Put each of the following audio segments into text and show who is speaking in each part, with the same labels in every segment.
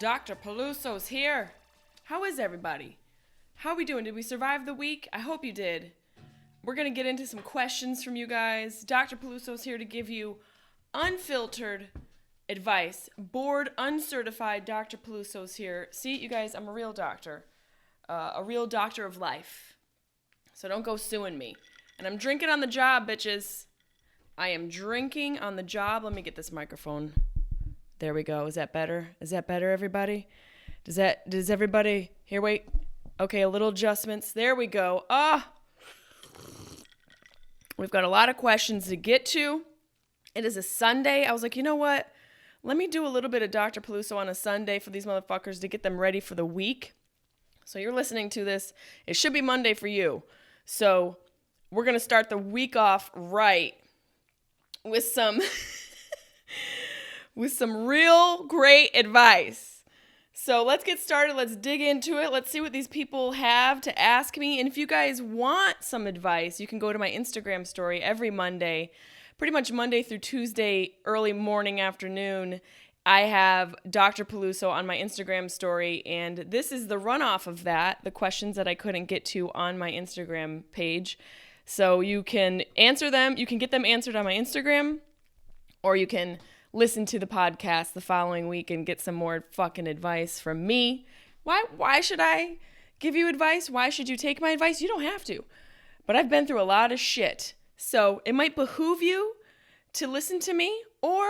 Speaker 1: Dr. Peluso's here. How is everybody? How are we doing? Did we survive the week? I hope you did. We're going to get into some questions from you guys. Dr. Peluso's here to give you unfiltered advice. Board uncertified Dr. Peluso's here. See, you guys, I'm a real doctor. A real doctor of life. So don't go suing me. And I'm drinking on the job, bitches. I am drinking on the job. Let me get this microphone. There we go. Is that better? Is that better, everybody? Does everybody... Here, wait. Okay, a little adjustments. There we go. We've got a lot of questions to get to. It is a Sunday. I was like, you know what? Let me do a little bit of Dr. Peluso on a Sunday for these motherfuckers to get them ready for the week. So you're listening to this. It should be Monday for you. So we're going to start the week off right with some... with some real great advice. So let's get started. Let's dig into it. Let's see what these people have to ask me. And if you guys want some advice, you can go to my Instagram story every Monday, pretty much Monday through Tuesday, early morning, afternoon. I have Dr. Peluso on my Instagram story, and this is the runoff of that, the questions that I couldn't get to on my Instagram page. So you can answer them. You can get them answered on my Instagram, or you can listen to the podcast the following week and get some more fucking advice from me. Why should I give you advice? Why should you take my advice? You don't have to. But I've been through a lot of shit. So it might behoove you to listen to me, or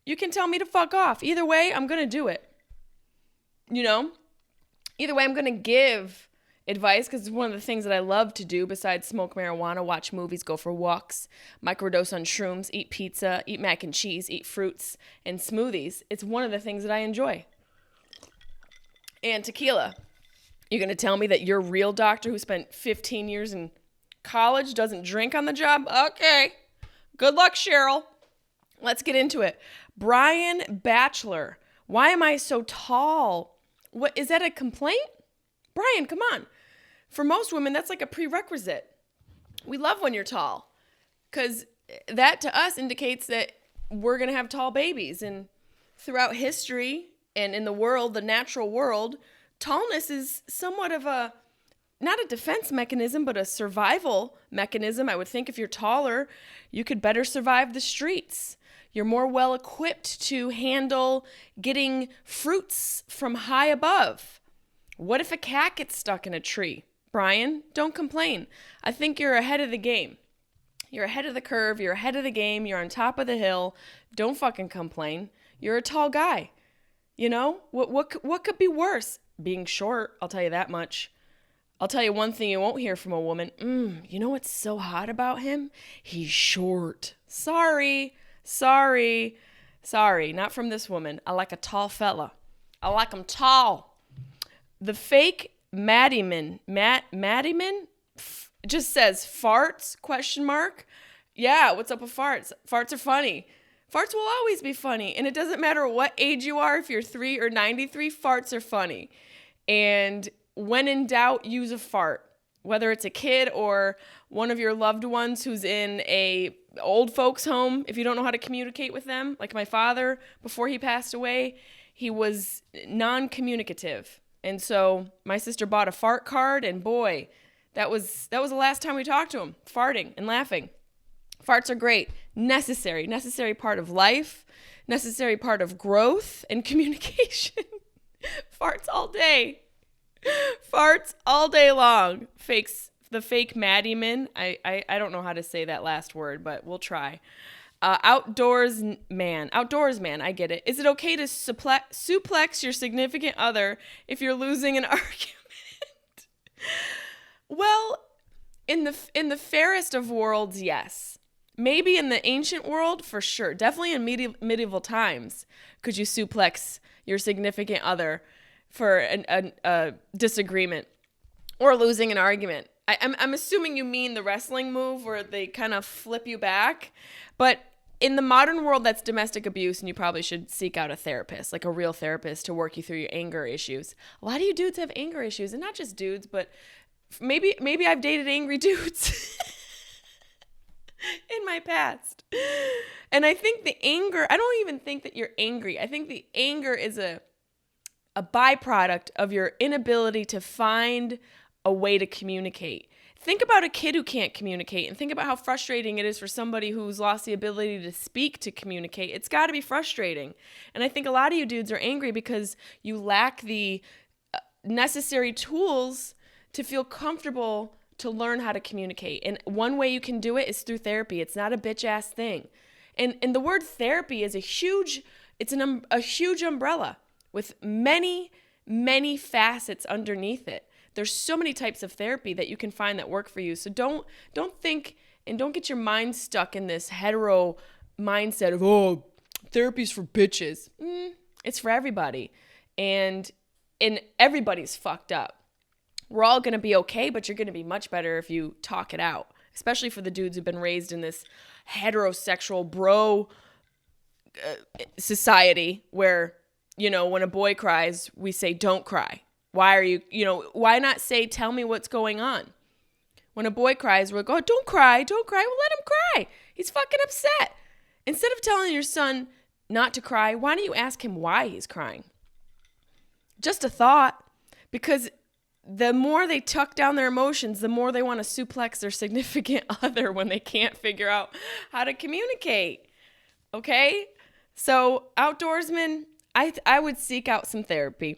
Speaker 1: you can tell me to fuck off. Either way, I'm going to do it. You know? Either way, I'm going to give advice because it's one of the things that I love to do besides smoke marijuana, watch movies, go for walks, microdose on shrooms, eat pizza, eat mac and cheese, eat fruits and smoothies. It's one of the things that I enjoy. And tequila. You're going to tell me that your real doctor who spent 15 years in college doesn't drink on the job? Okay. Good luck, Cheryl. Let's get into it. Brian Batchelor. Why am I so tall? What is that a complaint? Brian, come on. For most women, that's like a prerequisite. We love when you're tall because that to us indicates that we're going to have tall babies. And throughout history and in the world, the natural world, tallness is somewhat of a, not a defense mechanism, but a survival mechanism. I would think if you're taller, you could better survive the streets. You're more well equipped to handle getting fruits from high above. What if a cat gets stuck in a tree? Brian, don't complain. I think you're ahead of the game. You're ahead of the curve. You're ahead of the game. You're on top of the hill. Don't fucking complain. You're a tall guy. You know, what could be worse? Being short, I'll tell you that much. I'll tell you one thing you won't hear from a woman. You know what's so hot about him? He's short. Sorry. Not from this woman. I like a tall fella. I like him tall. The fake Maddyman just says farts, ? Yeah, what's up with farts? Farts are funny. Farts will always be funny. And it doesn't matter what age you are, if you're 3 or 93, farts are funny. And when in doubt, use a fart. Whether it's a kid or one of your loved ones who's in a old folks home, if you don't know how to communicate with them, like my father, before he passed away, he was non-communicative. And so my sister bought a fart card, and boy, that was the last time we talked to him, farting and laughing. Farts are great. Necessary part of life, necessary part of growth and communication. Farts all day. Farts all day long. The fake Maddyman. I don't know how to say that last word, but we'll try. Outdoors man, I get it. Is it okay to suplex your significant other if you're losing an argument? Well, in the fairest of worlds, yes. Maybe in the ancient world, for sure. Definitely in medieval times, could you suplex your significant other for a disagreement or losing an argument. I'm assuming you mean the wrestling move where they kind of flip you back, but in the modern world, that's domestic abuse, and you probably should seek out a therapist, like a real therapist, to work you through your anger issues. A lot of you dudes have anger issues, and not just dudes, but maybe I've dated angry dudes in my past. And I think the anger, I don't even think that you're angry. I think the anger is a byproduct of your inability to find a way to communicate. Think about a kid who can't communicate, and think about how frustrating it is for somebody who's lost the ability to speak to communicate. It's got to be frustrating. And I think a lot of you dudes are angry because you lack the necessary tools to feel comfortable to learn how to communicate. And one way you can do it is through therapy. It's not a bitch ass thing. And the word therapy is a huge umbrella with many, many facets underneath it. There's so many types of therapy that you can find that work for you. So don't think and don't get your mind stuck in this hetero mindset of, oh, therapy's for bitches. It's for everybody. And everybody's fucked up. We're all going to be okay, but you're going to be much better if you talk it out, especially for the dudes who've been raised in this heterosexual bro society where, when a boy cries, we say, don't cry. Why not say, tell me what's going on? When a boy cries, we're like, oh, don't cry. Well, let him cry. He's fucking upset. Instead of telling your son not to cry, why don't you ask him why he's crying? Just a thought, because the more they tuck down their emotions, the more they want to suplex their significant other when they can't figure out how to communicate. Okay? So, outdoorsmen, I would seek out some therapy.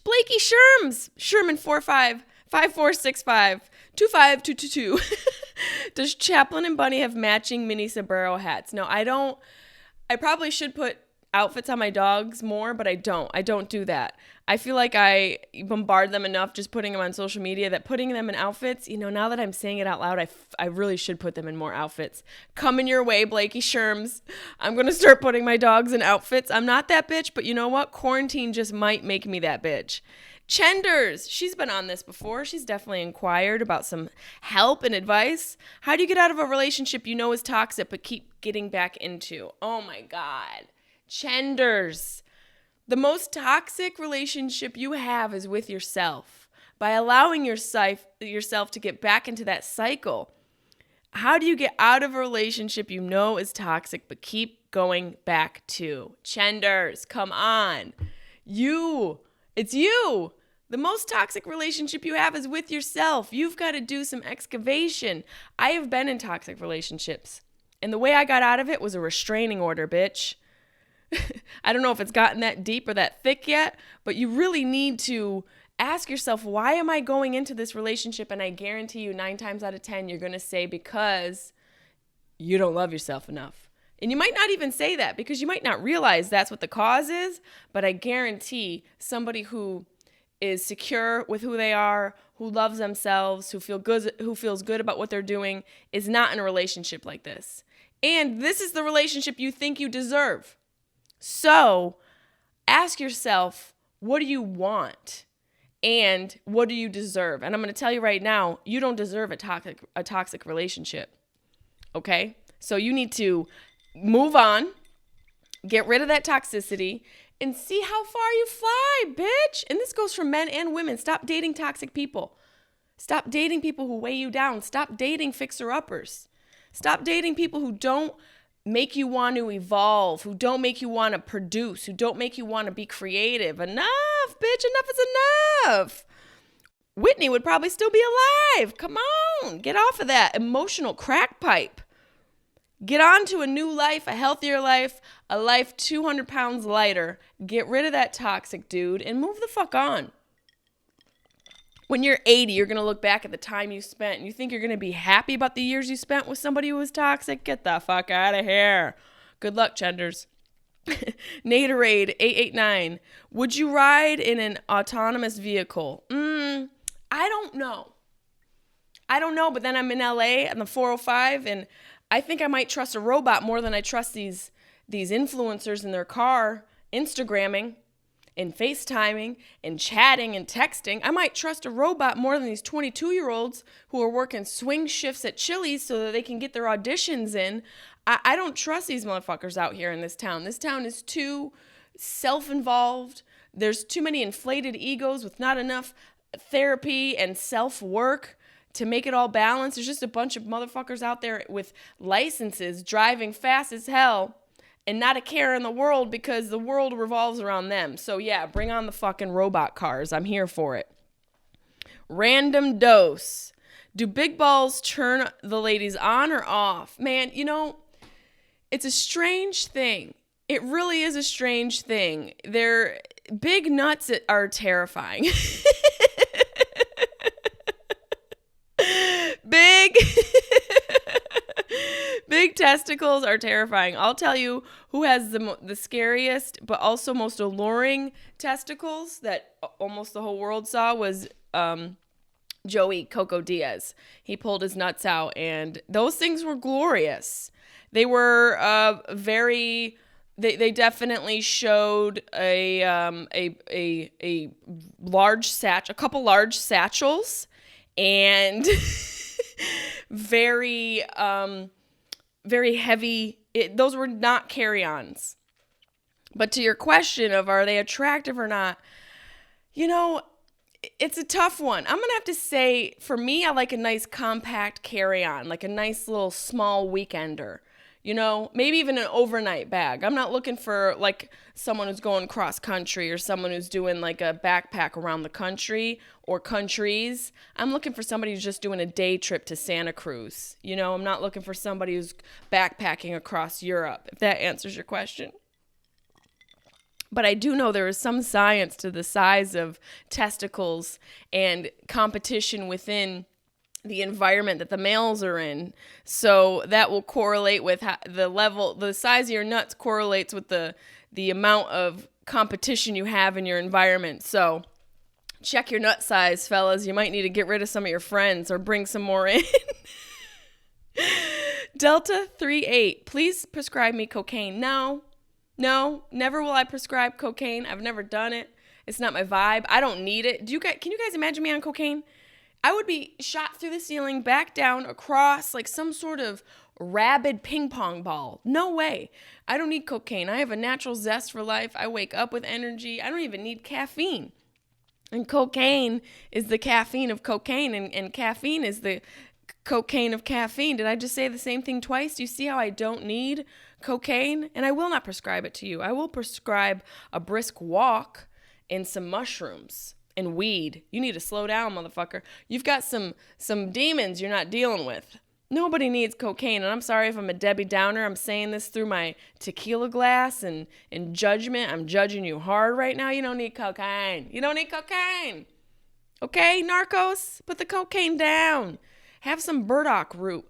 Speaker 1: Blakey Sherman 455465 Does Chaplin and Bunny have matching mini sombrero hats? No, I don't. I probably should put outfits on my dogs more, but I don't. I don't do that. I feel like I bombard them enough just putting them on social media that putting them in outfits, now that I'm saying it out loud, I really should put them in more outfits. Coming your way, Blakey Sherms. I'm going to start putting my dogs in outfits. I'm not that bitch, but you know what? Quarantine just might make me that bitch. Chenders, she's been on this before. She's definitely inquired about some help and advice. How do you get out of a relationship you know is toxic but keep getting back into? Oh my God. Chenders. The most toxic relationship you have is with yourself. By allowing yourself to get back into that cycle. How do you get out of a relationship you know is toxic but keep going back to? Chenders, come on. It's you. The most toxic relationship you have is with yourself. You've got to do some excavation. I have been in toxic relationships. And the way I got out of it was a restraining order, bitch. I don't know if it's gotten that deep or that thick yet, but you really need to ask yourself, why am I going into this relationship? And I guarantee you 9 times out of 10, you're going to say because you don't love yourself enough. And you might not even say that because you might not realize that's what the cause is, but I guarantee somebody who is secure with who they are, who loves themselves, who feels good about what they're doing is not in a relationship like this. And this is the relationship you think you deserve. So ask yourself, what do you want? And what do you deserve? And I'm going to tell you right now, you don't deserve a toxic relationship. Okay? So you need to move on, get rid of that toxicity, and see how far you fly, bitch. And this goes for men and women. Stop dating toxic people. Stop dating people who weigh you down. Stop dating fixer-uppers. Stop dating people who don't make you want to evolve, who don't make you want to produce, who don't make you want to be creative. Enough, bitch. Enough is enough. Whitney would probably still be alive. Come on. Get off of that emotional crack pipe. Get on to a new life, a healthier life, a life 200 pounds lighter. Get rid of that toxic dude and move the fuck on. When you're 80, you're going to look back at the time you spent and you think you're going to be happy about the years you spent with somebody who was toxic? Get the fuck out of here. Good luck, Chenders. Naderade 889. Would you ride in an autonomous vehicle? I don't know. But then I'm in LA on the 405 and I think I might trust a robot more than I trust these influencers in their car Instagramming and FaceTiming and chatting and texting. I might trust a robot more than these 22-year-olds who are working swing shifts at Chili's so that they can get their auditions in. I don't trust these motherfuckers out here in this town. This town is too self-involved. There's too many inflated egos with not enough therapy and self-work to make it all balanced. There's just a bunch of motherfuckers out there with licenses driving fast as hell and not a care in the world because the world revolves around them. So yeah, bring on the fucking robot cars. I'm here for it. Random dose. Do big balls turn the ladies on or off? Man, you know, it's a strange thing. It really is a strange thing. They're big nuts are terrifying. Big big testicles are terrifying. I'll tell you who has the scariest but also most alluring testicles that almost the whole world saw was Joey Coco Diaz. He pulled his nuts out, and those things were glorious. They were They definitely showed a large a couple large satchels, and very heavy. Those were not carry-ons. But to your question of are they attractive or not, you know, it's a tough one. I'm going to have to say, for me, I like a nice compact carry-on, like a nice little small weekender. You know, maybe even an overnight bag. I'm not looking for like someone who's going cross country or someone who's doing like a backpack around the country or countries. I'm looking for somebody who's just doing a day trip to Santa Cruz. You know, I'm not looking for somebody who's backpacking across Europe, if that answers your question. But I do know there is some science to the size of testicles and competition within the environment that the males are in. So that will correlate with the size of your nuts correlates with the amount of competition you have in your environment. So check your nut size, fellas. You might need to get rid of some of your friends or bring some more in. Delta 38, please prescribe me cocaine. No, never will I prescribe cocaine. I've never done it. It's not my vibe. I don't need it. Can you guys imagine me on cocaine? I would be shot through the ceiling, back down, across, like some sort of rabid ping pong ball. No way. I don't need cocaine. I have a natural zest for life. I wake up with energy. I don't even need caffeine. And cocaine is the caffeine of cocaine, and caffeine is the cocaine of caffeine. Did I just say the same thing twice? Do you see how I don't need cocaine? And I will not prescribe it to you. I will prescribe a brisk walk and some mushrooms. And weed. You need to slow down, motherfucker. You've got some demons you're not dealing with. Nobody needs cocaine. And I'm sorry if I'm a Debbie Downer. I'm saying this through my tequila glass and judgment. I'm judging you hard right now. You don't need cocaine. You don't need cocaine. Okay, narcos? Put the cocaine down. Have some burdock root.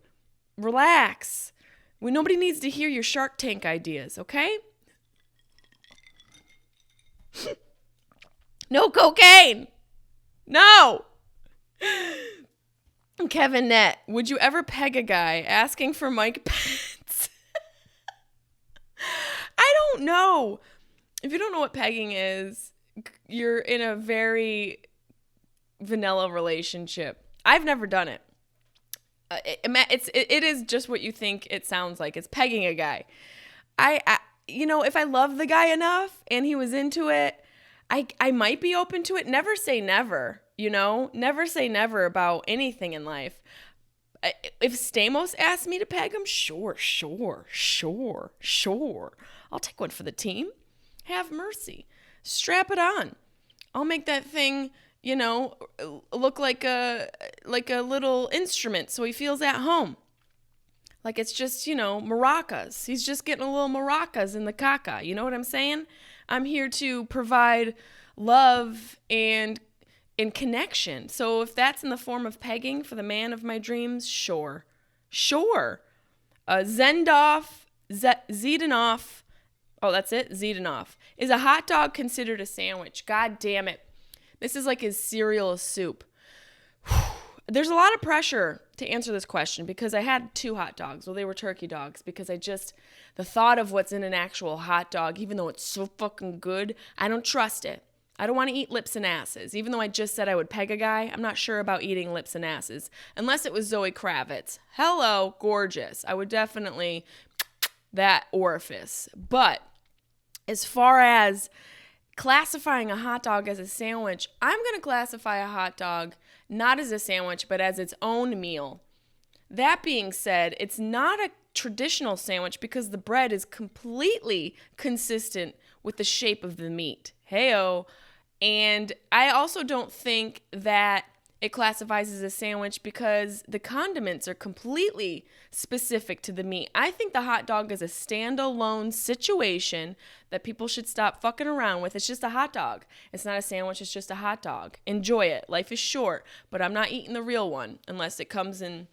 Speaker 1: Relax. Nobody needs to hear your Shark Tank ideas, okay? No cocaine. No. Kevin Nett, would you ever peg a guy asking for Mike Pence? I don't know. If you don't know what pegging is, you're in a very vanilla relationship. I've never done it. It is just what you think it sounds like. It's pegging a guy. I if I love the guy enough and he was into it, I might be open to it. Never say never, Never say never about anything in life. If Stamos asked me to peg him, sure. I'll take one for the team. Have mercy. Strap it on. I'll make that thing, look like a little instrument so he feels at home. Like it's just, maracas. He's just getting a little maracas in the caca. You know what I'm saying? I'm here to provide love and connection. So if that's in the form of pegging for the man of my dreams, sure. Zendanoff, oh, that's it? Zedanoff. Is a hot dog considered a sandwich? God damn it. This is like his cereal soup. There's a lot of pressure to answer this question because I had 2 hot dogs. Well, they were turkey dogs because the thought of what's in an actual hot dog, even though it's so fucking good, I don't trust it. I don't want to eat lips and asses. Even though I just said I would peg a guy, I'm not sure about eating lips and asses. Unless it was Zoe Kravitz. Hello, gorgeous. I would definitely that orifice. But as far as classifying a hot dog as a sandwich, I'm going to classify a hot dog not as a sandwich, but as its own meal. That being said, it's not traditional sandwich because the bread is completely consistent with the shape of the meat. Heyo. And I also don't think that it classifies as a sandwich because the condiments are completely specific to the meat. I think the hot dog is a standalone situation that people should stop fucking around with. It's just a hot dog. It's not a sandwich. It's just a hot dog. Enjoy it. Life is short, but I'm not eating the real one unless it comes in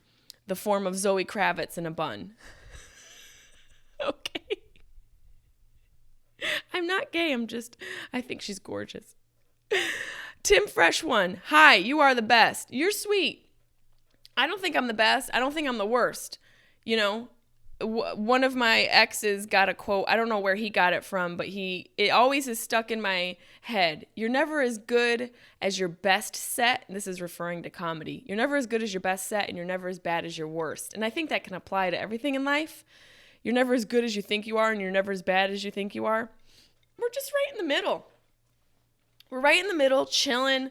Speaker 1: the form of Zoe Kravitz in a bun. Okay. I'm not gay. I think she's gorgeous. Tim Fresh One. Hi, you are the best. You're sweet. I don't think I'm the best. I don't think I'm the worst. You know, one of my exes got a quote. I don't know where he got it from, but it always is stuck in my head. You're never as good as your best set. And this is referring to comedy. You're never as good as your best set, and you're never as bad as your worst. And I think that can apply to everything in life. You're never as good as you think you are, and you're never as bad as you think you are. We're just right in the middle. We're right in the middle, chilling.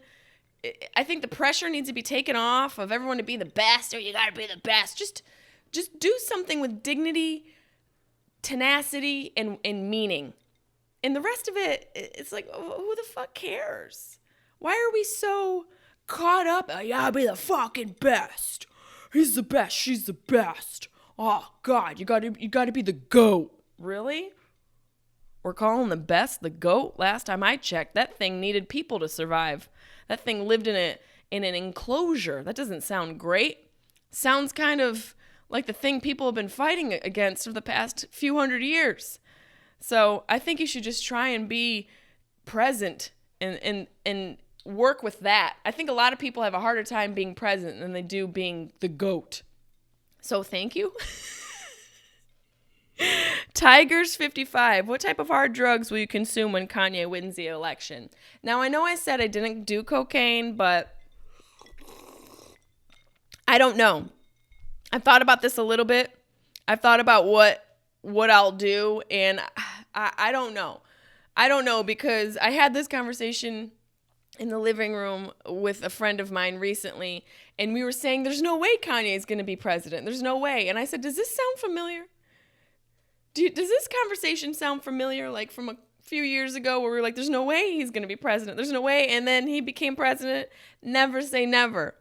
Speaker 1: I think the pressure needs to be taken off of everyone to be the best. Oh, you got to be the best. Just do something with dignity, tenacity, and meaning. And the rest of it, it's like, who the fuck cares? Why are we so caught up? Oh, you got to be the fucking best. He's the best. She's the best. Oh, God, you got to be the GOAT. Really? We're calling the best the GOAT? Last time I checked, that thing needed people to survive. That thing lived in an enclosure. That doesn't sound great. Sounds kind of like the thing people have been fighting against for the past few hundred years. So I think you should just try and be present and work with that. I think a lot of people have a harder time being present than they do being the GOAT. So thank you. Tigers 55. What type of hard drugs will you consume when Kanye wins the election? Now, I know I said I didn't do cocaine, but I don't know. I've thought about this a little bit. I've thought about what I'll do, and I don't know. I don't know because I had this conversation in the living room with a friend of mine recently, and we were saying there's no way Kanye is going to be president. There's no way. And I said, does this sound familiar? Does this conversation sound familiar, like from a few years ago where we were like, there's no way he's going to be president. There's no way. And then he became president. Never say never.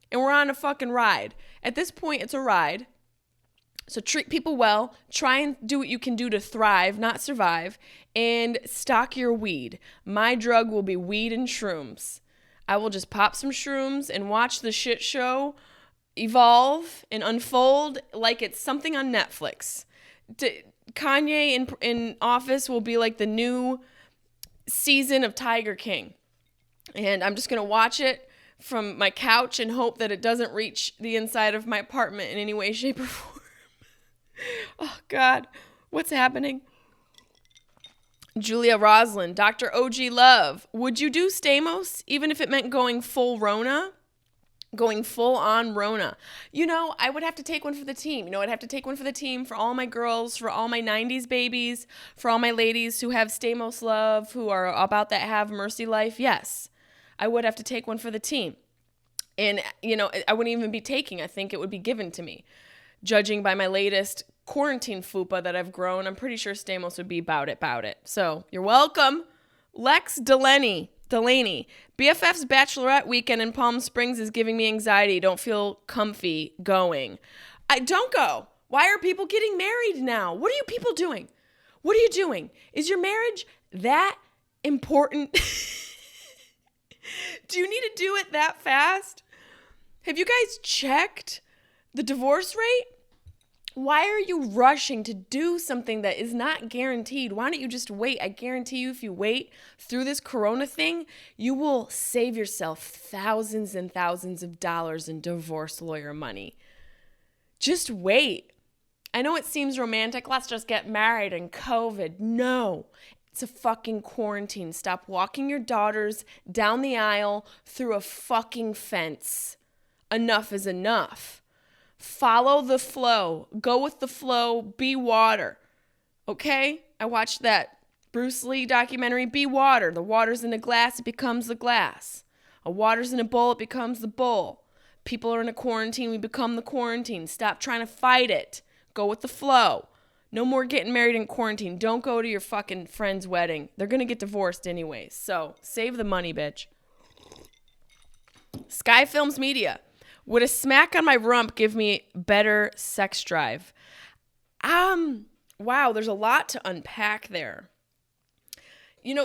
Speaker 1: And we're on a fucking ride. At this point, it's a ride. So treat people well. Try and do what you can do to thrive, not survive. And stock your weed. My drug will be weed and shrooms. I will just pop some shrooms and watch the shit show evolve and unfold like it's something on Netflix. Kanye in office will be like the new season of Tiger King. And I'm just going to watch it from my couch and hope that it doesn't reach the inside of my apartment in any way, shape, or form. Oh, God. What's happening? Julia Roslin, Dr. OG Love. Would you do Stamos even if it meant going full Rona? Going full on Rona. You know, I would have to take one for the team. I'd have to take one for the team, for all my girls, for all my 90s babies, for all my ladies who have Stamos love, who are about that have mercy life. Yes, I would have to take one for the team. And, I wouldn't even be taking. I think it would be given to me. Judging by my latest quarantine fupa that I've grown, I'm pretty sure Stamos would be about it. So, you're welcome. Lex Delaney, BFF's bachelorette weekend in Palm Springs is giving me anxiety. Don't feel comfy going. I don't go. Why are people getting married now? What are you people doing? What are you doing? Is your marriage that important? Do you need to do it that fast? Have you guys checked the divorce rate? Why are you rushing to do something that is not guaranteed? Why don't you just wait? I guarantee you if you wait through this corona thing, you will save yourself thousands and thousands of dollars in divorce lawyer money. Just wait. I know it seems romantic. Let's just get married in COVID. No, it's a fucking quarantine. Stop walking your daughters down the aisle through a fucking fence. Enough is enough. Follow the flow. Go with the flow. Be water. Okay? I watched that Bruce Lee documentary, Be Water. The water's in a glass, it becomes the glass. A water's in a bowl, it becomes the bowl. People are in a quarantine, we become the quarantine. Stop trying to fight it. Go with the flow. No more getting married in quarantine. Don't go to your fucking friend's wedding. They're going to get divorced anyways. So save the money, bitch. Sky Films Media. Would a smack on my rump give me better sex drive? Wow, there's a lot to unpack there.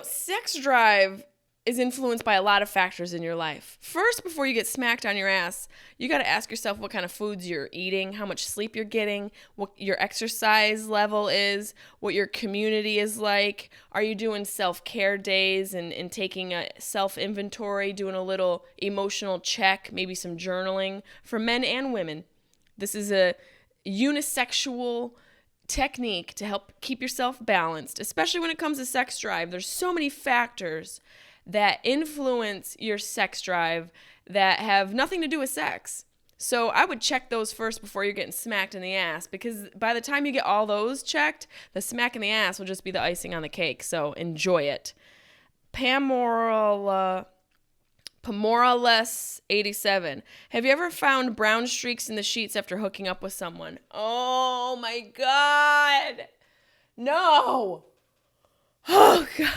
Speaker 1: Sex drive is influenced by a lot of factors in your life. First, before you get smacked on your ass, you got to ask yourself what kind of foods you're eating, how much sleep you're getting, what your exercise level is, what your community is like. Are you doing self-care days and taking a self-inventory, doing a little emotional check, maybe some journaling for men and women? This is a unisexual technique to help keep yourself balanced, especially when it comes to sex drive. There's so many factors that influence your sex drive that have nothing to do with sex. So I would check those first before you're getting smacked in the ass, because by the time you get all those checked, the smack in the ass will just be the icing on the cake. So enjoy it. Pamorales 87. Have you ever found brown streaks in the sheets after hooking up with someone? Oh my God. No. Oh God.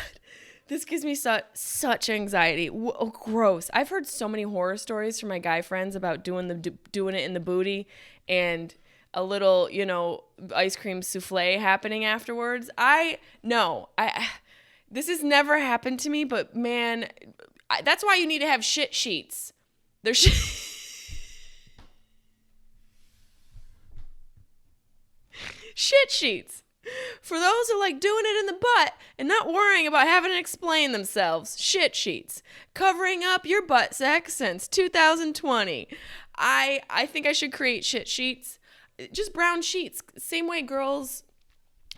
Speaker 1: This gives me such anxiety. Oh, gross. I've heard so many horror stories from my guy friends about doing it in the booty and a little, ice cream souffle happening afterwards. This has never happened to me, but man, that's why you need to have shit sheets. There's shit sheets. For those who like doing it in the butt and not worrying about having to explain themselves. Shit sheets. Covering up your butt sex since 2020. I think I should create shit sheets. Just brown sheets. Same way girls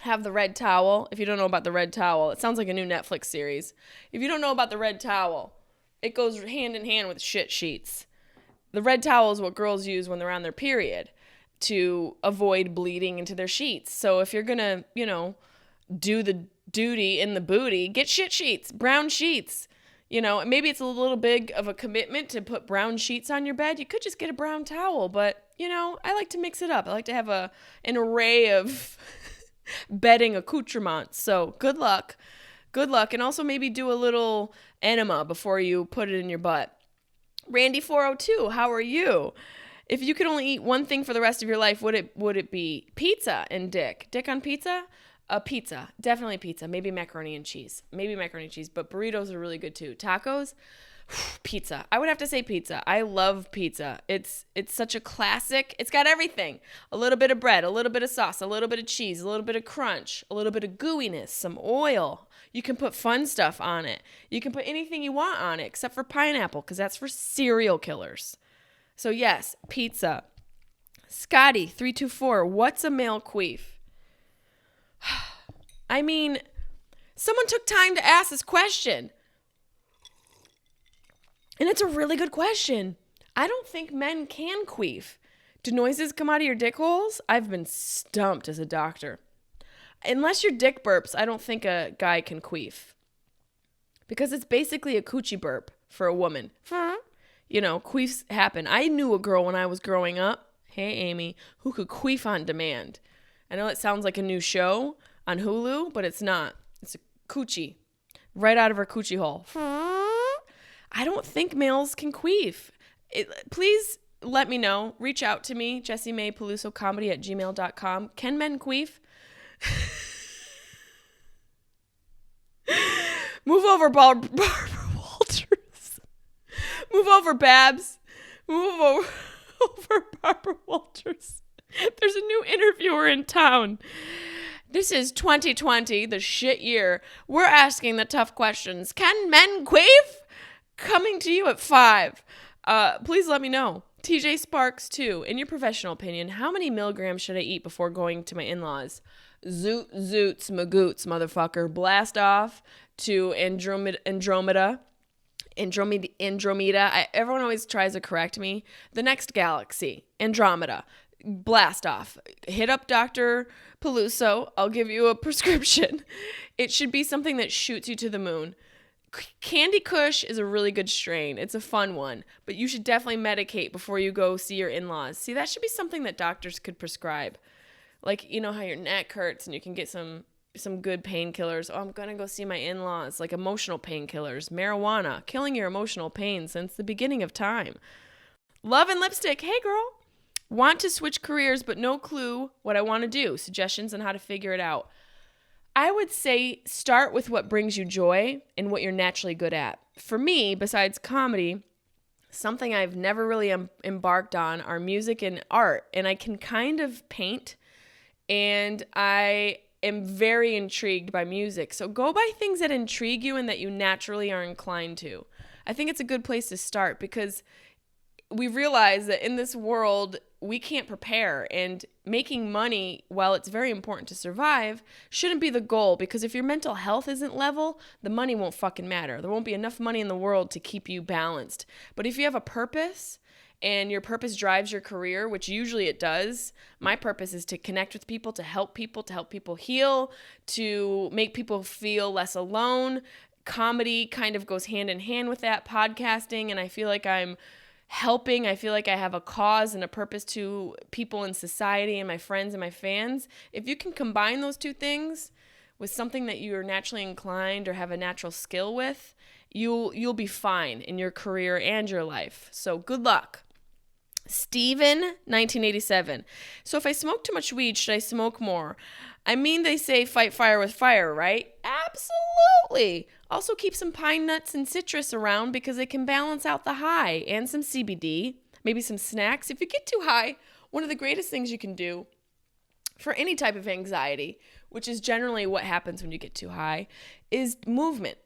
Speaker 1: have the red towel. If you don't know about the red towel, it sounds like a new Netflix series. If you don't know about the red towel, it goes hand in hand with shit sheets. The red towel is what girls use when they're on their period to avoid bleeding into their sheets. So if you're going to, do the duty in the booty, get shit sheets, brown sheets. Maybe it's a little big of a commitment to put brown sheets on your bed. You could just get a brown towel, but, I like to mix it up. I like to have an array of bedding accoutrements. So good luck. Good luck. And also maybe do a little enema before you put it in your butt. Randy402, how are you? If you could only eat one thing for the rest of your life, would it be pizza and dick? Dick on pizza? Pizza. Definitely pizza. Maybe macaroni and cheese. But burritos are really good too. Tacos? Pizza. I would have to say pizza. I love pizza. It's such a classic. It's got everything. A little bit of bread, a little bit of sauce, a little bit of cheese, a little bit of crunch, a little bit of gooiness, some oil. You can put fun stuff on it. You can put anything you want on it except for pineapple, because that's for serial killers. So yes, pizza. Scotty 324, what's a male queef? I mean, someone took time to ask this question. And it's a really good question. I don't think men can queef. Do noises come out of your dick holes? I've been stumped as a doctor. Unless your dick burps, I don't think a guy can queef. Because it's basically a coochie burp for a woman. Queefs happen. I knew a girl when I was growing up, hey Amy, who could queef on demand. I know it sounds like a new show on Hulu, but it's not. It's a coochie. Right out of her coochie hole. I don't think males can queef. Please let me know. Reach out to me, Jessimae Peluso Comedy at gmail.com. Can men queef? Move over, Barbara Walters. Move over, Babs. Move over, Barbara Walters. There's a new interviewer in town. This is 2020, the shit year. We're asking the tough questions. Can men queef? Coming to you at 5. Please let me know. TJ Sparks 2. In your professional opinion, how many milligrams should I eat before going to my in-laws? Zoots, magoots, motherfucker. Blast off to Andromeda. Everyone always tries to correct me. The next galaxy, Andromeda. Blast off. Hit up Dr. Peluso. I'll give you a prescription. It should be something that shoots you to the moon. Candy Kush is a really good strain. It's a fun one, but you should definitely medicate before you go see your in-laws. See, that should be something that doctors could prescribe. Like, you know how your neck hurts and you can get some good painkillers. Oh, I'm going to go see my in-laws. Like emotional painkillers, marijuana, killing your emotional pain since the beginning of time. Love and lipstick. Hey, girl. Want to switch careers, but no clue what I want to do. Suggestions on how to figure it out. I would say start with what brings you joy and what you're naturally good at. For me, besides comedy, something I've never really embarked on are music and art. And I can kind of paint, and I am very intrigued by music. So go by things that intrigue you and that you naturally are inclined to. I think it's a good place to start because we realize that in this world, we can't prepare, and making money, while it's very important to survive, shouldn't be the goal, because if your mental health isn't level, the money won't fucking matter. There won't be enough money in the world to keep you balanced. But if you have a purpose and your purpose drives your career, which usually it does, my purpose is to connect with people, to help people heal, to make people feel less alone. Comedy kind of goes hand in hand with that, podcasting, and I feel like I'm helping. I feel like I have a cause and a purpose to people in society and my friends and my fans. If you can combine those two things with something that you're naturally inclined or have a natural skill with, you'll be fine in your career and your life. So good luck. Steven, 1987. So if I smoke too much weed, should I smoke more? I mean, they say fight fire with fire, right? Absolutely. Also keep some pine nuts and citrus around because it can balance out the high, and some CBD, maybe some snacks. If you get too high, one of the greatest things you can do for any type of anxiety, which is generally what happens when you get too high, is movement.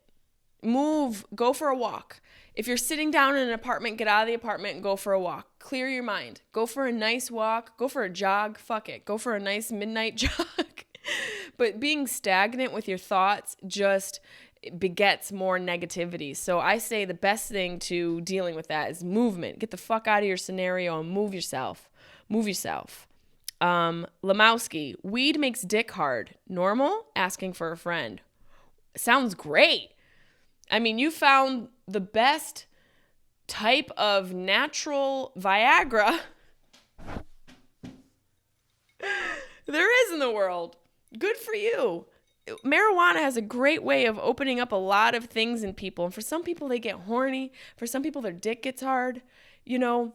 Speaker 1: Move, go for a walk. If you're sitting down in an apartment, get out of the apartment and go for a walk. Clear your mind. Go for a nice walk. Go for a jog. Fuck it. Go for a nice midnight jog. But being stagnant with your thoughts just begets more negativity. So I say the best thing to dealing with that is movement. Get the fuck out of your scenario and move yourself. Move yourself. Lamowski, weed makes dick hard. Normal? Asking for a friend. Sounds great. I mean, you found the best type of natural Viagra there is in the world. Good for you. Marijuana has a great way of opening up a lot of things in people. And for some people, they get horny. For some people, their dick gets hard. You know,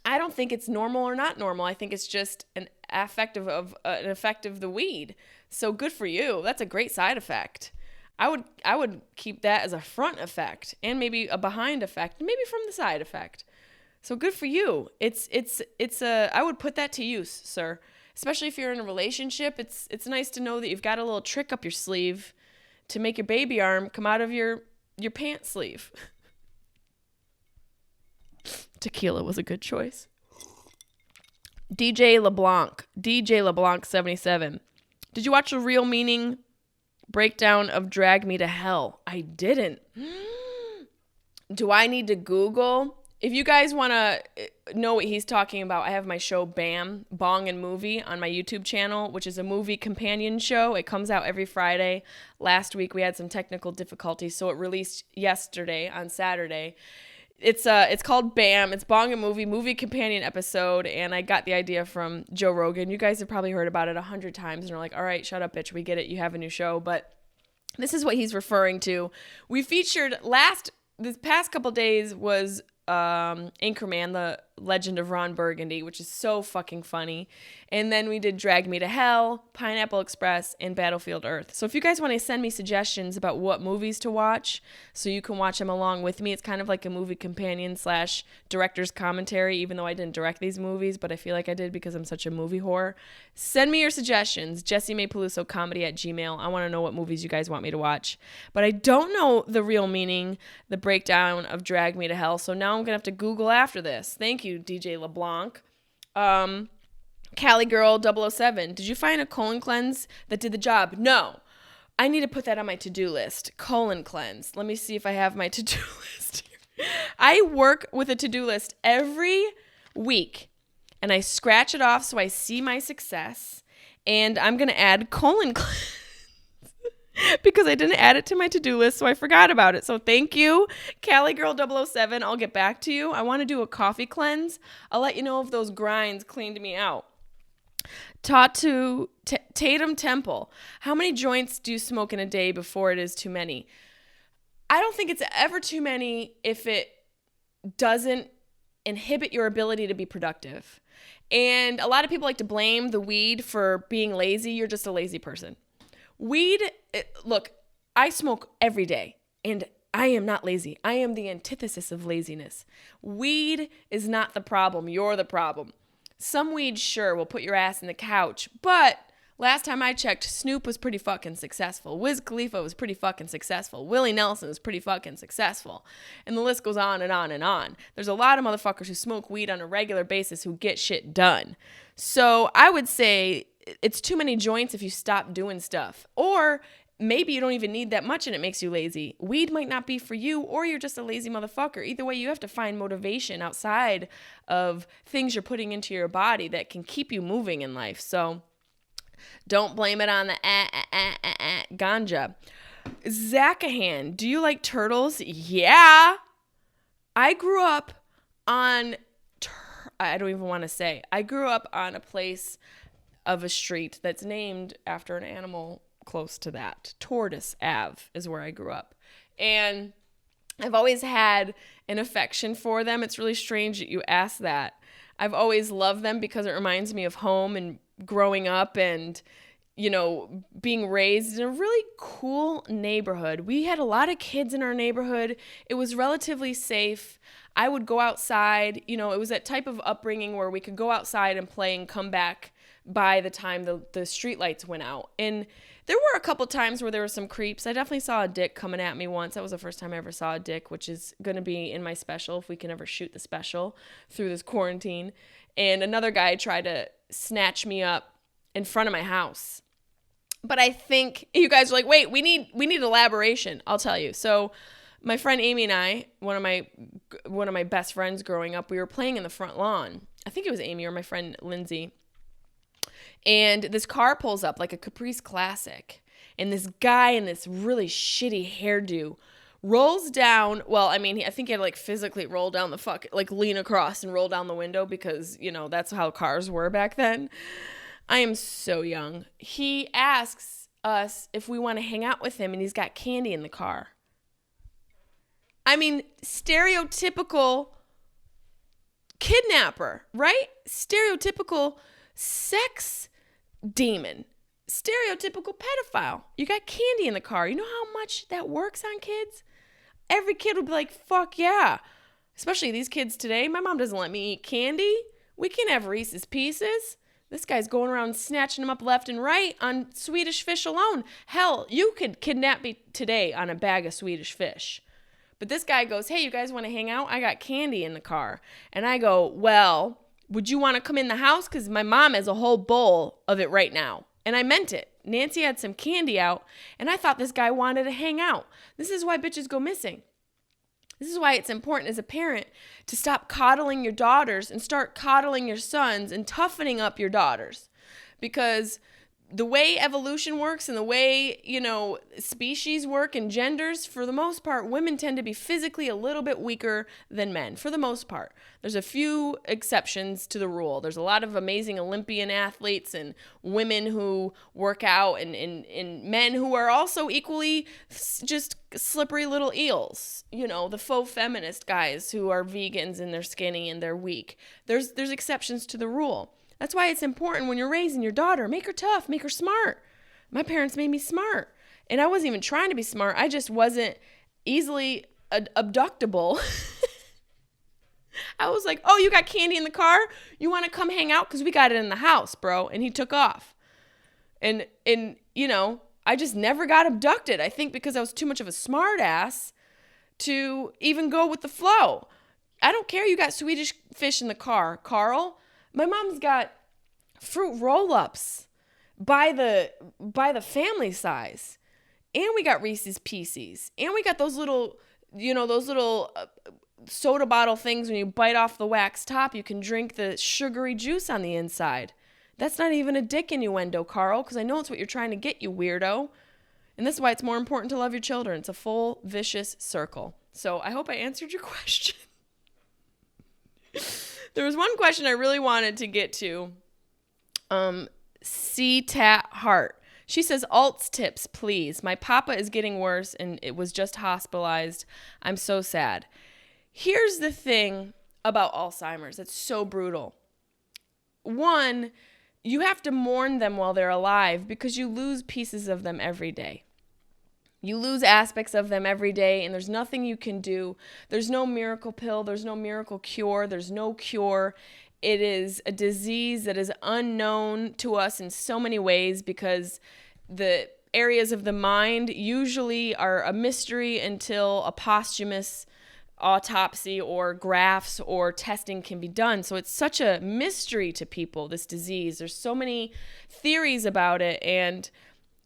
Speaker 1: I don't think it's normal or not normal. I think it's just an effect of the weed. So good for you. That's a great side effect. I would keep that as a front effect and maybe a behind effect, maybe from the side effect. So good for you. I would put that to use, sir. Especially if you're in a relationship, it's nice to know that you've got a little trick up your sleeve to make your baby arm come out of your pants sleeve. Tequila was a good choice. DJ LeBlanc 77. Did you watch The Real Meaning breakdown of Drag Me to Hell? I didn't. Do I need to Google? If you guys want to know what he's talking about, I have my show BAM, Bong and Movie, on my YouTube channel, which is a movie companion show. It comes out every Friday. Last week we had some technical difficulties, so it released yesterday on Saturday. It's called BAM. It's Bong and Movie companion episode, and I got the idea from Joe Rogan. You guys have probably heard about it 100 times and are like, all right, shut up, bitch. We get it. You have a new show. But this is what he's referring to. We featured this past couple days was Anchorman, the Legend of Ron Burgundy, which is so fucking funny. And then we did Drag Me to Hell, Pineapple Express, and Battlefield Earth. So if you guys want to send me suggestions about what movies to watch so you can watch them along with me, it's kind of like a movie companion / director's commentary, even though I didn't direct these movies, but I feel like I did because I'm such a movie whore. Send me your suggestions, Jessimae Peluso Comedy @gmail.com. I want to know what movies you guys want me to watch. But I don't know The Real Meaning, the breakdown of Drag Me to Hell, so now I'm going to have to Google after this. Thank you, DJ LeBlanc. Cali Girl 007. Did you find a colon cleanse that did the job? No. I need to put that on my to-do list. Colon cleanse. Let me see if I have my to-do list here. I work with a to-do list every week, and I scratch it off so I see my success, and I'm going to add colon cleanse. Because I didn't add it to my to-do list, so I forgot about it. So thank you, Cali Girl 007. I'll get back to you. I want to do a coffee cleanse. I'll let you know if those grinds cleaned me out. Tatum Temple. How many joints do you smoke in a day before it is too many? I don't think it's ever too many if it doesn't inhibit your ability to be productive. And a lot of people like to blame the weed for being lazy. You're just a lazy person. Weed, look, I smoke every day and I am not lazy. I am the antithesis of laziness. Weed is not the problem. You're the problem. Some weed, sure, will put your ass in the couch, but last time I checked, Snoop was pretty fucking successful. Wiz Khalifa was pretty fucking successful. Willie Nelson was pretty fucking successful. And the list goes on and on and on. There's a lot of motherfuckers who smoke weed on a regular basis who get shit done. So I would say it's too many joints if you stop doing stuff. Or maybe you don't even need that much and it makes you lazy. Weed might not be for you, or you're just a lazy motherfucker. Either way, you have to find motivation outside of things you're putting into your body that can keep you moving in life. So don't blame it on the ganja. Zakahan, do you like turtles? Yeah. I grew up on, I don't even want to say. I grew up on a place of a street that's named after an animal close to that. Tortoise Ave is where I grew up. And I've always had an affection for them. It's really strange that you ask that. I've always loved them because it reminds me of home and growing up and, you know, being raised in a really cool neighborhood. We had a lot of kids in our neighborhood. It was relatively safe. I would go outside. You know, it was that type of upbringing where we could go outside and play and come back by the time the street lights went out. And there were a couple times where there were some creeps. I definitely saw a dick coming at me once. That was the first time I ever saw a dick, which is going to be in my special if we can ever shoot the special through this quarantine. And another guy tried to snatch me up in front of my house. But I think you guys are like, wait, we need elaboration. I'll tell you. So my friend Amy and I, one of my best friends growing up, we were playing in the front lawn. I think it was Amy or my friend Lindsay. And this car pulls up like a Caprice Classic. And this guy in this really shitty hairdo rolls down. Well, I mean, I think he had like physically roll down like lean across and roll down the window because, you know, that's how cars were back then. I am so young. He asks us if we want to hang out with him and he's got candy in the car. I mean, stereotypical kidnapper, right? Stereotypical sex demon, stereotypical pedophile. You got candy in the car. You know how much that works on kids? Every kid would be like, fuck yeah. Especially these kids today. My mom doesn't let me eat candy. We can have Reese's Pieces. This guy's going around snatching them up left and right on Swedish Fish alone. Hell, you could kidnap me today on a bag of Swedish Fish. But this guy goes, hey, you guys want to hang out? I got candy in the car. And I go, well, would you want to come in the house? Because my mom has a whole bowl of it right now. And I meant it. Nancy had some candy out, and I thought this guy wanted to hang out. This is why bitches go missing. This is why it's important as a parent to stop coddling your daughters and start coddling your sons and toughening up your daughters. Because the way evolution works and the way, you know, species work and genders, for the most part, women tend to be physically a little bit weaker than men, for the most part. There's a few exceptions to the rule. There's a lot of amazing Olympian athletes and women who work out and men who are also equally just slippery little eels. You know, the faux feminist guys who are vegans and they're skinny and they're weak. There's exceptions to the rule. That's why it's important when you're raising your daughter. Make her tough. Make her smart. My parents made me smart. And I wasn't even trying to be smart. I just wasn't easily abductable. I was like, oh, you got candy in the car? You want to come hang out? Because we got it in the house, bro. And he took off. And you know, I just never got abducted. I think because I was too much of a smart ass to even go with the flow. I don't care you got Swedish Fish in the car, Carl. My mom's got fruit roll-ups by the family size. And we got Reese's Pieces. And we got those little, you know, soda bottle things when you bite off the wax top, you can drink the sugary juice on the inside. That's not even a dick innuendo, Carl, because I know it's what you're trying to get, you weirdo. And this is why it's more important to love your children. It's a full vicious circle. So I hope I answered your question. There was one question I really wanted to get to. C-Tat Heart. She says, alts tips, please. My papa is getting worse and it was just hospitalized. I'm so sad. Here's the thing about Alzheimer's. It's so brutal. One, you have to mourn them while they're alive because you lose pieces of them every day. You lose aspects of them every day, and there's nothing you can do. There's no miracle pill. There's no miracle cure. There's no cure. It is a disease that is unknown to us in so many ways because the areas of the mind usually are a mystery until a posthumous autopsy or grafts or testing can be done. So it's such a mystery to people, this disease. There's so many theories about it, and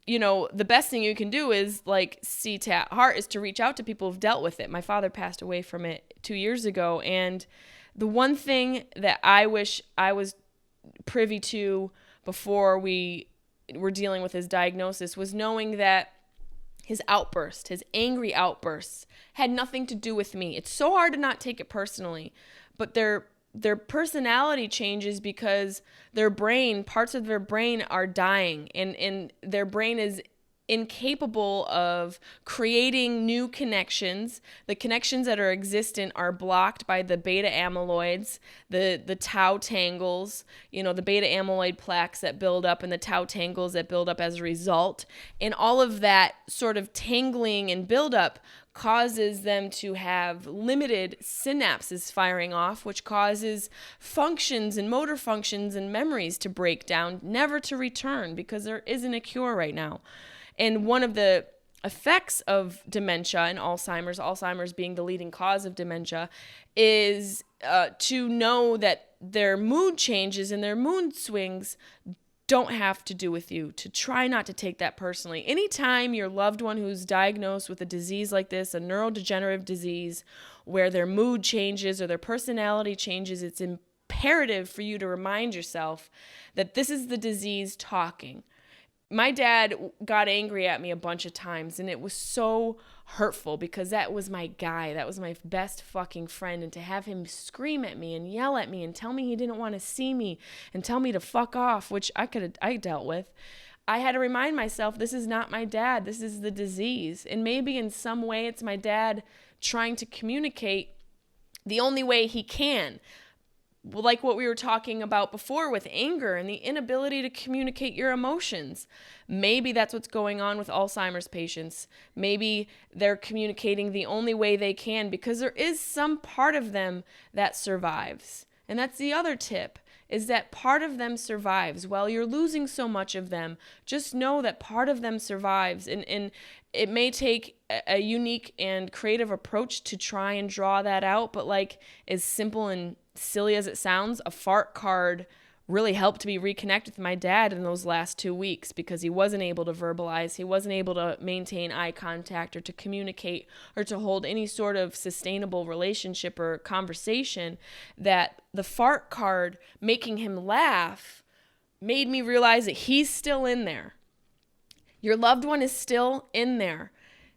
Speaker 1: the best thing you can do is like C-Tat Heart is to reach out to people who've dealt with it. My father passed away from it 2 years ago, and the one thing that I wish I was privy to before we were dealing with his diagnosis was knowing that his outburst, his angry outbursts, had nothing to do with me. It's so hard to not take it personally, but their personality changes because parts of their brain are dying, and their brain is incapable of creating new connections. The connections that are existent are blocked by the beta amyloids, the tau tangles, the beta amyloid plaques that build up and the tau tangles that build up as a result. And all of that sort of tangling and buildup causes them to have limited synapses firing off, which causes functions and motor functions and memories to break down, never to return because there isn't a cure right now. And one of the effects of dementia and Alzheimer's being the leading cause of dementia, is to know that their mood changes and their mood swings don't have to do with you, to try not to take that personally. Anytime your loved one who's diagnosed with a disease like this, a neurodegenerative disease, where their mood changes or their personality changes, it's imperative for you to remind yourself that this is the disease talking. My dad got angry at me a bunch of times, and it was so hurtful because that was my guy. That was my best fucking friend. And to have him scream at me and yell at me and tell me he didn't want to see me and tell me to fuck off, which I dealt with, I had to remind myself, this is not my dad. This is the disease. And maybe in some way it's my dad trying to communicate the only way he can. Like what we were talking about before with anger and the inability to communicate your emotions. Maybe that's what's going on with Alzheimer's patients. Maybe they're communicating the only way they can because there is some part of them that survives. And that's the other tip, is that part of them survives. While you're losing so much of them, just know that part of them survives. And it may take a unique and creative approach to try and draw that out, but like as simple and silly as it sounds, a fart card really helped me reconnect with my dad in those last 2 weeks because he wasn't able to verbalize, he wasn't able to maintain eye contact or to communicate or to hold any sort of sustainable relationship or conversation. That the fart card making him laugh made me realize that he's still in there. Your loved one is still in there.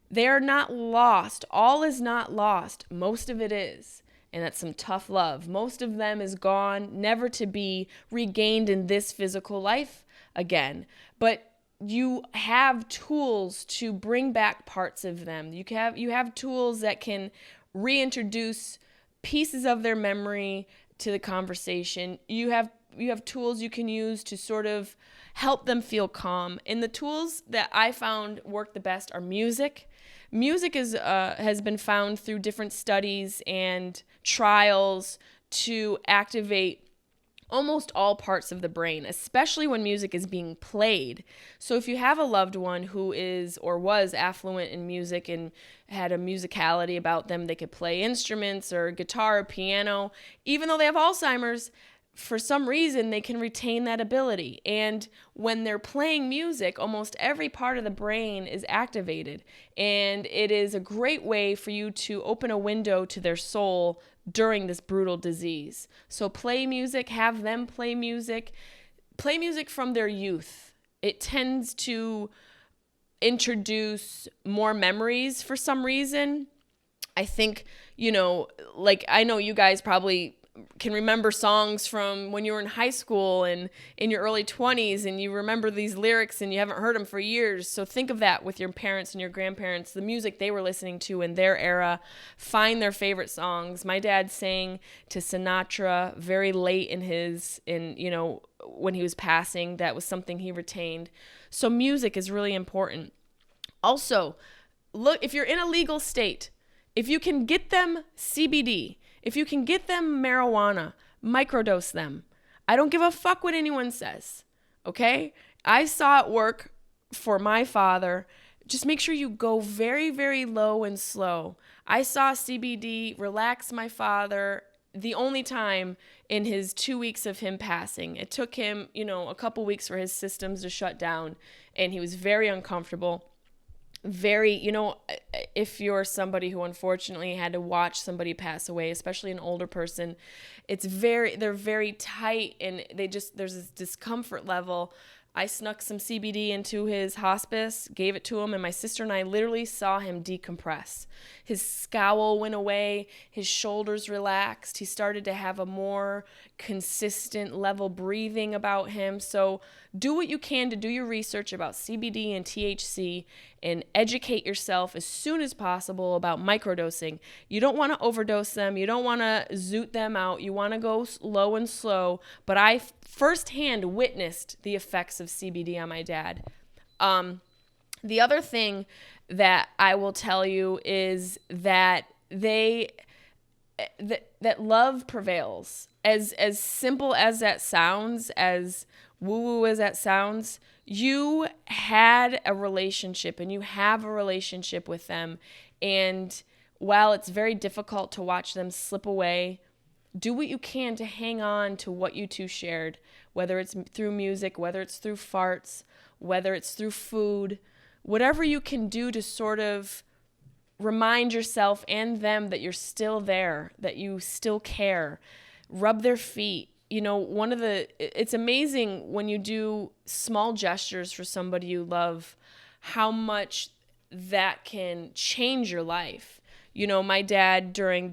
Speaker 1: They're not lost. All is not lost. Most of it is. And that's some tough love. Most of them is gone, never to be regained in this physical life again. But you have tools to bring back parts of them. You have tools that can reintroduce pieces of their memory to the conversation. You have tools you can use to sort of help them feel calm. And the tools that I found work the best are music. Music has been found through different studies and trials to activate almost all parts of the brain, especially when music is being played. So if you have a loved one who is or was affluent in music and had a musicality about them, they could play instruments or guitar or piano, even though they have Alzheimer's, for some reason, they can retain that ability. And when they're playing music, almost every part of the brain is activated. And it is a great way for you to open a window to their soul during this brutal disease. So play music, have them play music from their youth. It tends to introduce more memories for some reason. I think, like I know you guys probably can remember songs from when you were in high school and in your early 20s, and you remember these lyrics and you haven't heard them for years. So think of that with your parents and your grandparents, the music they were listening to in their era. Find their favorite songs. My dad sang to Sinatra very late when he was passing. That was something he retained. So music is really important. Also, look, if you're in a legal state, if you can get them CBD, if you can get them marijuana, microdose them. I don't give a fuck what anyone says, okay? I saw it work for my father. Just make sure you go very, very low and slow. I saw CBD relax my father the only time in his 2 weeks of him passing. It took him, a couple weeks for his systems to shut down, and he was very uncomfortable. If you're somebody who unfortunately had to watch somebody pass away, especially an older person, they're very tight, and there's this discomfort level. I snuck some CBD into his hospice, gave it to him, and my sister and I literally saw him decompress. His scowl went away, his shoulders relaxed, he started to have a more consistent level breathing about him. So do what you can to do your research about CBD and THC and educate yourself as soon as possible about microdosing. You don't want to overdose them. You don't want to zoot them out. You want to go low and slow. But I firsthand witnessed the effects of CBD on my dad. The other thing that I will tell you is that that love prevails. As simple as that sounds, as woo-woo as that sounds, you had a relationship and you have a relationship with them. And while it's very difficult to watch them slip away, do what you can to hang on to what you two shared, whether it's through music, whether it's through farts, whether it's through food, whatever you can do to sort of remind yourself and them that you're still there, that you still care. Rub their feet. It's amazing when you do small gestures for somebody you love, how much that can change your life. My dad during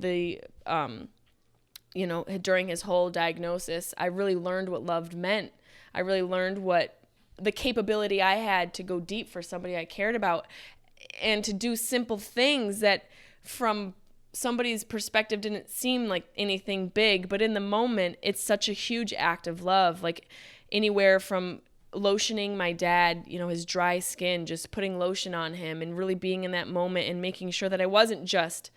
Speaker 1: during his whole diagnosis, I really learned what love meant. I really learned what the capability I had to go deep for somebody I cared about and to do simple things that from somebody's perspective didn't seem like anything big, but in the moment, it's such a huge act of love. Like anywhere from lotioning my dad, his dry skin, just putting lotion on him and really being in that moment and making sure that I wasn't just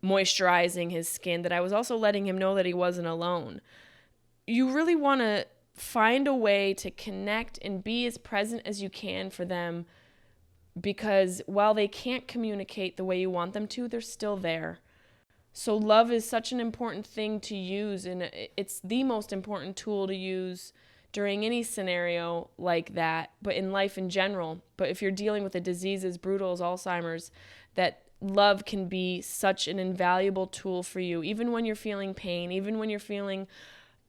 Speaker 1: moisturizing his skin, that I was also letting him know that he wasn't alone. You really want to find a way to connect and be as present as you can for them, because while they can't communicate the way you want them to, they're still there. So love is such an important thing to use, and it's the most important tool to use during any scenario like that, but in life in general. But if you're dealing with a disease as brutal as Alzheimer's, that love can be such an invaluable tool for you, even when you're feeling pain, even when you're feeling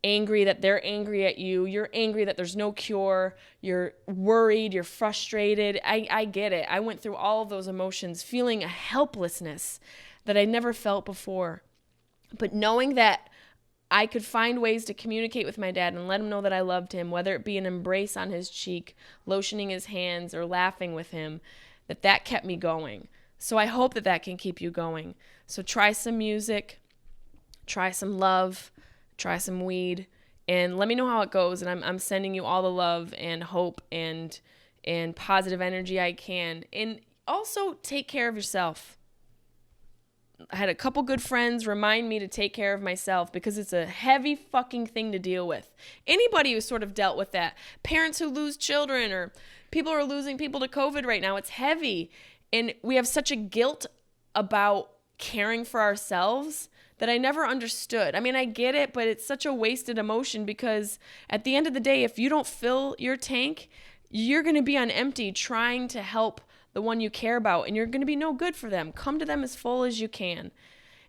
Speaker 1: angry that they're angry at you, you're angry that there's no cure, you're worried, you're frustrated. I get it. I went through all of those emotions, feeling a helplessness that I never felt before. But knowing that I could find ways to communicate with my dad and let him know that I loved him, whether it be an embrace on his cheek, lotioning his hands, or laughing with him, that kept me going. So I hope that can keep you going. So try some music, try some love, try some weed, and let me know how it goes. And I'm sending you all the love and hope and positive energy I can. And also take care of yourself. I had a couple good friends remind me to take care of myself, because it's a heavy fucking thing to deal with. Anybody who's sort of dealt with that, parents who lose children, or people who are losing people to COVID right now, it's heavy. And we have such a guilt about caring for ourselves that I never understood. I mean, I get it, but it's such a wasted emotion, because at the end of the day, if you don't fill your tank, you're going to be on empty trying to help the one you care about, and you're going to be no good for them. Come to them as full as you can.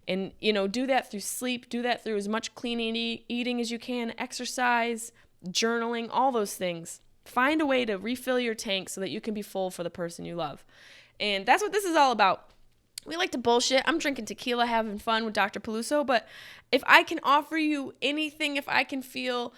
Speaker 1: And, do that through sleep, do that through as much clean eating as you can, exercise, journaling, all those things. Find a way to refill your tank so that you can be full for the person you love. And that's what this is all about. we like to bullshit. I'm drinking tequila, having fun with Dr. Peluso. But if I can offer you anything, if I can feel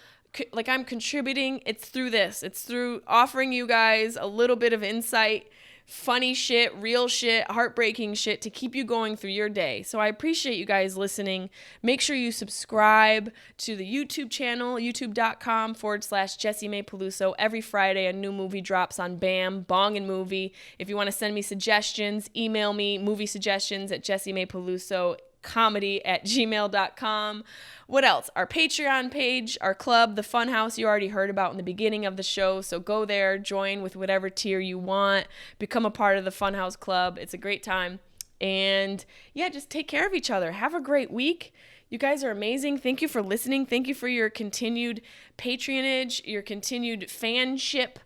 Speaker 1: like I'm contributing, it's through this. It's through offering you guys a little bit of insight, funny shit, real shit, heartbreaking shit to keep you going through your day. So I appreciate you guys listening. Make sure you subscribe to the YouTube channel, youtube.com/Jessimae Peluso. Every Friday, a new movie drops on BAM, Bong and Movie. If you want to send me suggestions, email me movie suggestions at Jessimae Peluso comedy@gmail.com. What else? Our Patreon page, our club, the Funhouse, you already heard about in the beginning of the show. So go there, join with whatever tier you want, become a part of the Funhouse Club. It's a great time. And yeah, just take care of each other. Have a great week. You guys are amazing. Thank you for listening. Thank you for your continued patronage, your continued fanship,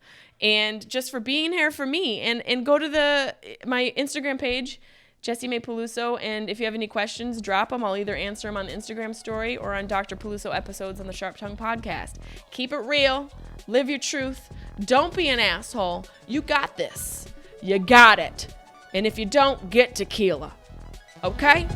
Speaker 1: and just for being here for me. And go to my Instagram page, Jessimae Peluso, and if you have any questions, drop them. I'll either answer them on the Instagram story or on Dr. Peluso episodes on the Sharp Tongue podcast. Keep it real. Live your truth. Don't be an asshole. You got this. You got it. And if you don't, get tequila. Okay?